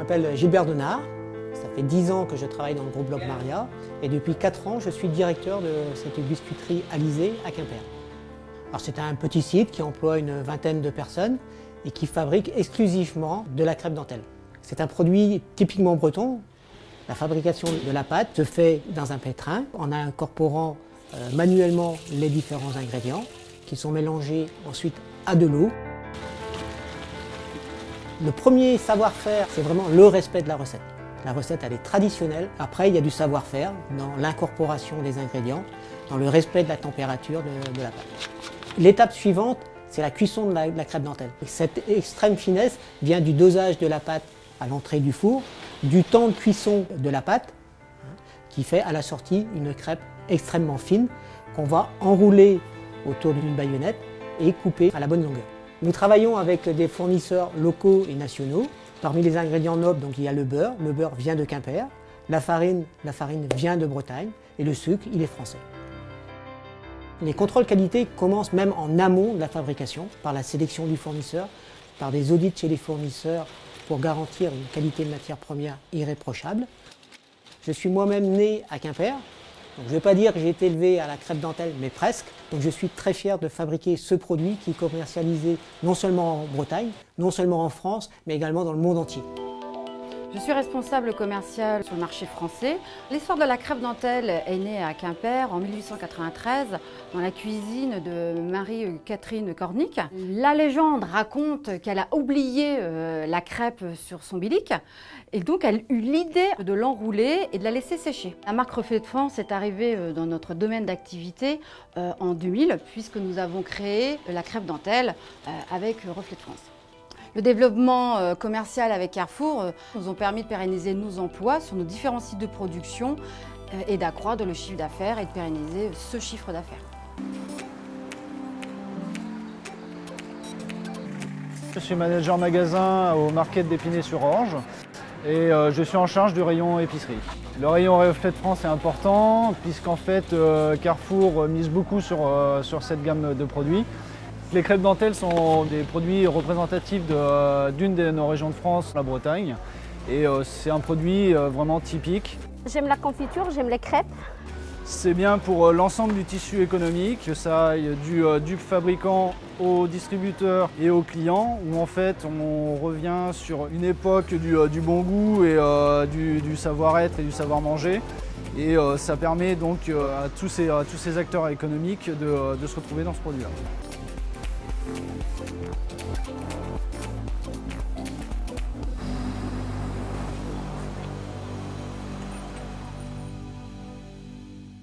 m'appelle Gilbert Denard. Ça fait 10 ans que je travaille dans le groupe Logmaria et depuis 4 ans, je suis directeur de cette biscuiterie Alizé à Quimper. Alors c'est un petit site qui emploie une vingtaine de personnes et qui fabrique exclusivement de la crêpe dentelle. C'est un produit typiquement breton. La fabrication de la pâte se fait dans un pétrin en incorporant manuellement les différents ingrédients qui sont mélangés ensuite à de l'eau. Le premier savoir-faire, c'est vraiment le respect de la recette. La recette, elle est traditionnelle. Après, il y a du savoir-faire dans l'incorporation des ingrédients, dans le respect de la température de la pâte. L'étape suivante, c'est la cuisson de la crêpe dentelle. Cette extrême finesse vient du dosage de la pâte à l'entrée du four, du temps de cuisson de la pâte, qui fait à la sortie une crêpe extrêmement fine qu'on va enrouler autour d'une baïonnette et couper à la bonne longueur. Nous travaillons avec des fournisseurs locaux et nationaux. Parmi les ingrédients nobles, donc, il y a le beurre vient de Quimper, la farine vient de Bretagne et le sucre, il est français. Les contrôles qualité commencent même en amont de la fabrication, par la sélection du fournisseur, par des audits chez les fournisseurs pour garantir une qualité de matière première irréprochable. Je suis moi-même né à Quimper, donc je ne vais pas dire que j'ai été élevé à la crêpe dentelle, mais presque. Donc je suis très fier de fabriquer ce produit qui est commercialisé non seulement en Bretagne, non seulement en France, mais également dans le monde entier. Je suis responsable commercial sur le marché français. L'histoire de la crêpe dentelle est née à Quimper en 1893 dans la cuisine de Marie-Catherine Cornic. La légende raconte qu'elle a oublié la crêpe sur son bilic et donc elle eut l'idée de l'enrouler et de la laisser sécher. La marque Reflet de France est arrivée dans notre domaine d'activité en 2000 puisque nous avons créé la crêpe dentelle avec Reflet de France. Le développement commercial avec Carrefour nous ont permis de pérenniser nos emplois sur nos différents sites de production et d'accroître le chiffre d'affaires et de pérenniser ce chiffre d'affaires. Je suis manager magasin au Market d'Épinay-sur-Orge et je suis en charge du rayon épicerie. Le rayon Reflet de France est important puisqu'en fait Carrefour mise beaucoup sur cette gamme de produits. Les crêpes dentelles sont des produits représentatifs d'une de nos régions de France, la Bretagne. Et c'est un produit vraiment typique. J'aime la confiture, j'aime les crêpes. C'est bien pour l'ensemble du tissu économique, que ça aille du fabricant au distributeur et au client, où en fait on revient sur une époque du bon goût et du savoir-être et du savoir-manger. Et ça permet donc à tous ces acteurs économiques de se retrouver dans ce produit-là.